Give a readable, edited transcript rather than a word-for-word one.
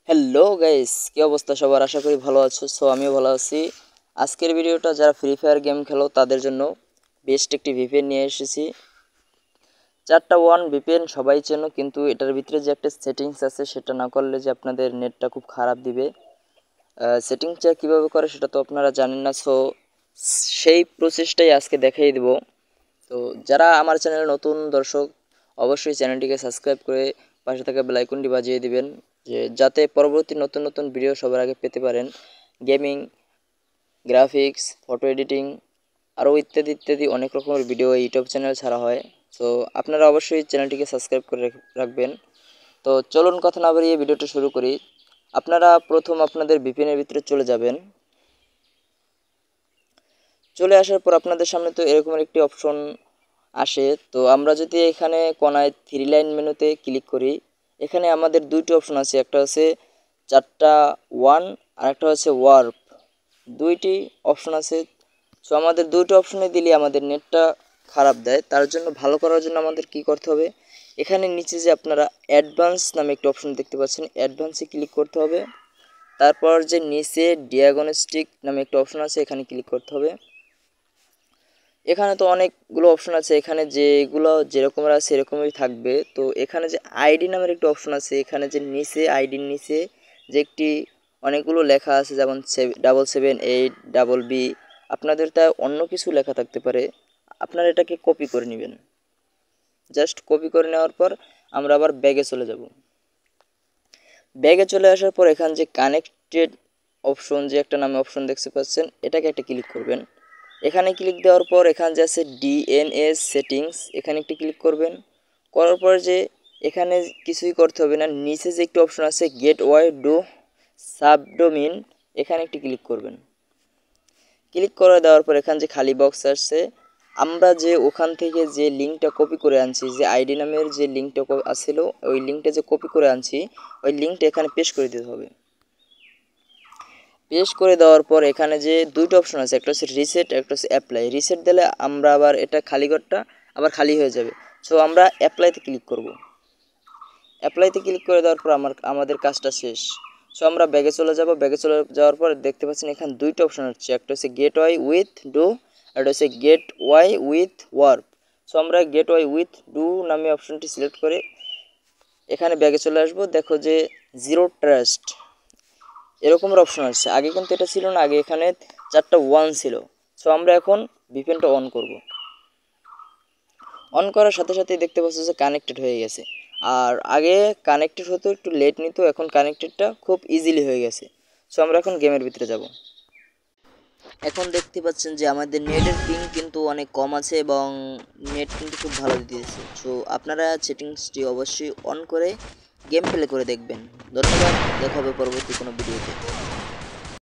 Hello guys, কি অবস্থা সবার? আশা করি ভালো আছো। আমিও ভালো আছি। আজকের ভিডিওটা যারা ফ্রি ফায়ার গেম খেলো তাদের জন্য বেস্ট একটি ভিপিএন নিয়ে এসেছি। 4টা ওয়ান ভিপিএন সবাই চেনো, কিন্তু এটার ভিতরে যে একটা সেটিংস আছে সেটা না করলে যে আপনাদের নেটটা খুব খারাপ দিবে। সেটিংসটা কীভাবে করে সেটা তো আপনারা জানেন না। সেই প্রসেসটাই আজকে দেখাই দেব। তো যারা আমার চ্যানেলে নতুন দর্শক, অবশ্যই চ্যানেলটিকে সাবস্ক্রাইব করে পাশে থাকা বেল আইকনটি বাজিয়ে দিবেন, যাতে পরবর্তী নতুন নতুন ভিডিও সবার আগে পেতে পারেন। গেমিং, গ্রাফিক্স, ফটো এডিটিং আরও ইত্যাদি ইত্যাদি অনেক রকমের ভিডিও এই ইউটিউব চ্যানেল ছাড়া হয়। তো আপনারা অবশ্যই চ্যানেলটিকে সাবস্ক্রাইব করে রাখবেন। তো চলুন কথা না বাড়িয়ে ভিডিওটা শুরু করি। আপনারা প্রথম আপনাদের ভিপিএনের ভিতরে চলে যাবেন। চলে আসার পর আপনাদের সামনে তো এরকমের একটি অপশন আসে। তো আমরা যদি এখানে কোনায় থ্রি লাইন মেনুতে ক্লিক করি, এখানে আমাদের দুইটি অপশন আছে, একটা হচ্ছে 4টা ওয়ান আর একটা হচ্ছে ওয়ার্প। দুইটি অপশন আছে। আমাদের দুইটি অপশনে দিলে আমাদের নেটটা খারাপ দেয়। তার জন্য ভালো করার জন্য আমাদের কি করতে হবে, এখানে নিচে যে আপনারা অ্যাডভান্স নামে একটি অপশন দেখতে পাচ্ছেন, অ্যাডভান্সে ক্লিক করতে হবে। তারপর যে নিচে ডিয়াগনস্টিক নামে একটা অপশন আছে, এখানে ক্লিক করতে হবে। এখানে তো অনেকগুলো অপশন আছে, এখানে যেগুলো যেরকম আছে সেরকমই থাকবে। তো এখানে যে আইডি নামের একটি অপশন আছে, এখানে যে নিচে আইডির নিচে যে একটি অনেকগুলো লেখা আছে, যেমন 778BB, আপনাদের তা অন্য কিছু লেখা থাকতে পারে। আপনারা এটাকে কপি করে নেবেন। জাস্ট কপি করে নেওয়ার পর আমরা আবার ব্যাগে চলে যাব। ব্যাগে চলে আসার পর এখানে যে কানেক্টেড অপশন যে একটা নামে অপশন দেখতে পাচ্ছেন, এটাকে একটা ক্লিক করবেন। এখানে ক্লিক দেওয়ার পর এখানে যে আছে ডিএনএস সেটিংস, এখানে একটি ক্লিক করবেন। করার পর যে এখানে কিছুই করতে হবে না, নিচে যে একটি অপশন আছে গেট ওয়াই ডু সাবডোমিন, এখানে একটি ক্লিক করবেন। ক্লিক করে দেওয়ার পর এখানে যে খালি বক্স আসছে, আমরা যে ওখান থেকে যে লিঙ্কটা কপি করে আনছি, যে আইডি নামের যে লিঙ্কটা আসছিল, ওই লিঙ্কটা যে কপি করে আনছি, ওই লিঙ্কটা এখানে পেস্ট করে দিতে হবে। পেস্ট করে দেওয়ার পর এখানে যে দুইটা অপশন আছে, একটা হচ্ছে রিসেট, একটা হচ্ছে অ্যাপ্লাই। রিসেট দিলে আমরা আবার এটা খালি ঘরটা আবার খালি হয়ে যাবে। আমরা অ্যাপ্লাইতে ক্লিক করব। অ্যাপ্লাইতে ক্লিক করে দেওয়ার পর আমাদের কাজটা শেষ। আমরা ব্যাগে চলে যাব। ব্যাগে চলে যাওয়ার পর দেখতে পাচ্ছেন এখানে দুইটা অপশন হচ্ছে, একটা হচ্ছে গেট ওয়াই উইথ ডু আর একটা হচ্ছে গেট ওয়াই উইথ ওয়ার্প। আমরা গেট ওয়াই উইথ ডু নামে অপশনটি সিলেক্ট করে এখানে ব্যাগে চলে আসব। দেখো যে জিরো ট্রাস্ট এরকমের অপশন আসছে। আগে কিন্তু এটা ছিল না, আগে এখানে 4টা ওয়ান ছিল। আমরা এখন ভিপিএনটা অন করব। অন করার সাথে সাথেই দেখতে পাচ্ছ যে কানেক্টেড হয়ে গেছে। আর আগে কানেক্টেড হতে একটু লেট নিত, এখন কানেক্টেডটা খুব ইজিলি হয়ে গেছে। আমরা এখন গেমের ভিতরে যাব। এখন দেখতে পাচ্ছেন যে আমাদের নেটের পিং কিন্তু অনেক কম আছে এবং নেট কিন্তু খুব ভালো দিতেছে। আপনারা সেটিংসটি অবশ্যই অন করে গেম প্লে করে দেখবেন। ধন্যবাদ, দেখা হবে পরবর্তী কোনো ভিডিওতে।